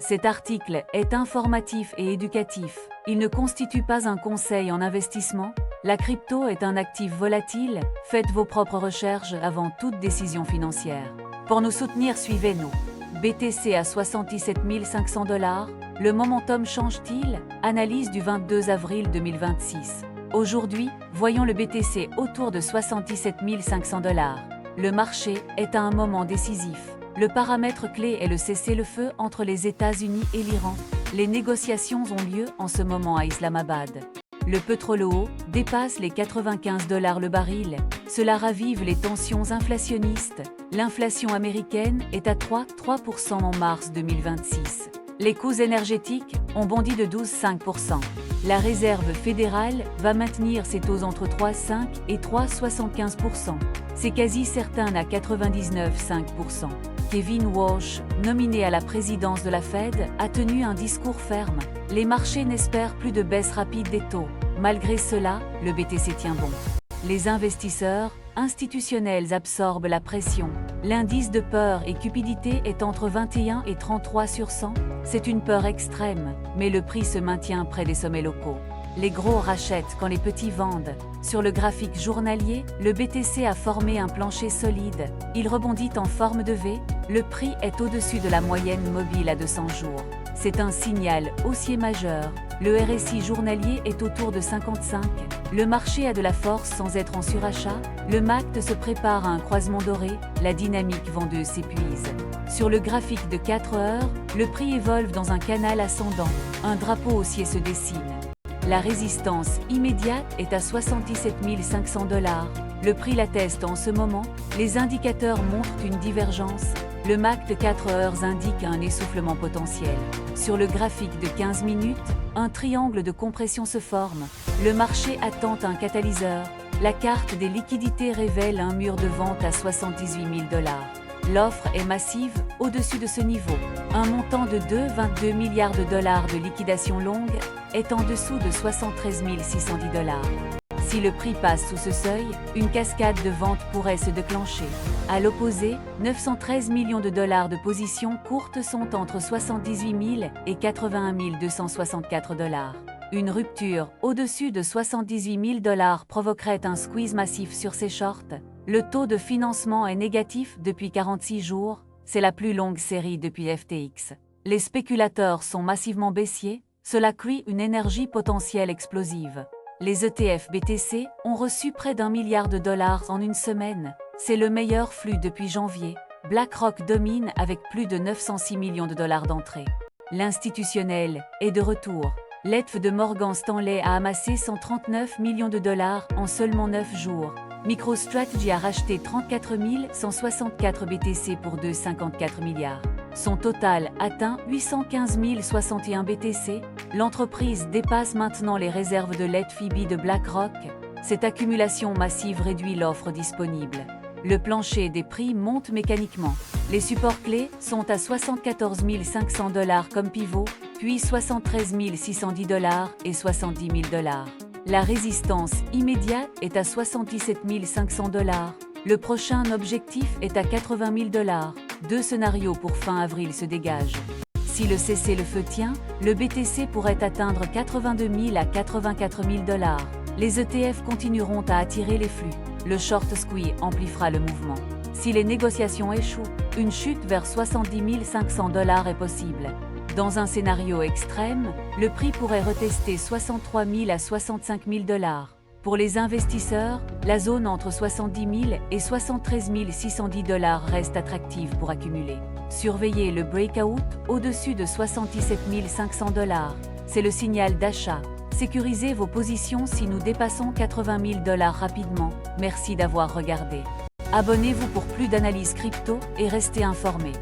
Cet article est informatif et éducatif. Il ne constitue pas un conseil en investissement. La crypto est un actif volatile. Faites vos propres recherches avant toute décision financière. Pour nous soutenir, suivez-nous. BTC à 77 500 $. Le momentum change-t-il? Analyse du 22 avril 2026. Aujourd'hui, voyons le BTC autour de 77 500 $. Le marché est à un moment décisif. Le paramètre clé est le cessez-le-feu entre les États-Unis et l'Iran. Les négociations ont lieu en ce moment à Islamabad. Le pétrole haut dépasse les 95 $ le baril. Cela ravive les tensions inflationnistes. L'inflation américaine est à 3% en mars 2026. Les coûts énergétiques ont bondi de 12,5%. La Réserve fédérale va maintenir ses taux entre 3,5 et 3,75%. C'est quasi certain à 99,5%. Kevin Walsh, nominé à la présidence de la Fed, a tenu un discours ferme. Les marchés n'espèrent plus de baisse rapide des taux. Malgré cela, le BTC tient bon. Les investisseurs institutionnels absorbent la pression. L'indice de peur et cupidité est entre 21 et 33 sur 100. C'est une peur extrême, mais le prix se maintient près des sommets locaux. Les gros rachètent quand les petits vendent. Sur le graphique journalier, le BTC a formé un plancher solide. Il rebondit en forme de V. Le prix est au-dessus de la moyenne mobile à 200 jours. C'est un signal haussier majeur. Le RSI journalier est autour de 55. Le marché a de la force sans être en surachat. Le MACD se prépare à un croisement doré. La dynamique vendeuse s'épuise. Sur le graphique de 4 heures, le prix évolue dans un canal ascendant. Un drapeau haussier se dessine. La résistance immédiate est à 77 500 $. Le prix l'atteste en ce moment. Les indicateurs montrent une divergence. Le MACD 4 heures indique un essoufflement potentiel. Sur le graphique de 15 minutes, un triangle de compression se forme. Le marché attend un catalyseur. La carte des liquidités révèle un mur de vente à 78 000 $. L'offre est massive au-dessus de ce niveau. Un montant de 2,22 milliards de dollars de liquidation longue est en dessous de 73 610 $. Si le prix passe sous ce seuil, une cascade de ventes pourrait se déclencher. À l'opposé, 913 millions de dollars de positions courtes sont entre 78 000 et 81 264 $. Une rupture au-dessus de 78 000 $ provoquerait un squeeze massif sur ces shorts. Le taux de financement est négatif depuis 46 jours. C'est la plus longue série depuis FTX. Les spéculateurs sont massivement baissiers. Cela crée une énergie potentielle explosive. Les ETF BTC ont reçu près d'1 milliard de dollars en une semaine. C'est le meilleur flux depuis janvier. BlackRock domine avec plus de 906 millions de dollars d'entrée. L'institutionnel est de retour. L'ETF de Morgan Stanley a amassé 139 millions de dollars en seulement 9 jours. MicroStrategy a racheté 34 164 BTC pour 2,54 milliards. Son total atteint 815 061 BTC. L'entreprise dépasse maintenant les réserves de l'ETF de BlackRock. Cette accumulation massive réduit l'offre disponible. Le plancher des prix monte mécaniquement. Les supports clés sont à 74 500 $ comme pivot, puis 73 610 $ et 70 000 $. La résistance immédiate est à 77 500 $. Le prochain objectif est à 80 000 $. Deux scénarios pour fin avril se dégagent. Si le cessez-le-feu tient, le BTC pourrait atteindre 82 000 à 84 000 $. Les ETF continueront à attirer les flux. Le short squeeze amplifiera le mouvement. Si les négociations échouent, une chute vers 70 500 $ est possible. Dans un scénario extrême, le prix pourrait retester 63 000 à 65 000 $. Pour les investisseurs, la zone entre 70 000 et 73 610 $ reste attractive pour accumuler. Surveillez le breakout au-dessus de 77 500 $. C'est le signal d'achat. Sécurisez vos positions si nous dépassons 80 000 $ rapidement. Merci d'avoir regardé. Abonnez-vous pour plus d'analyses crypto et restez informés.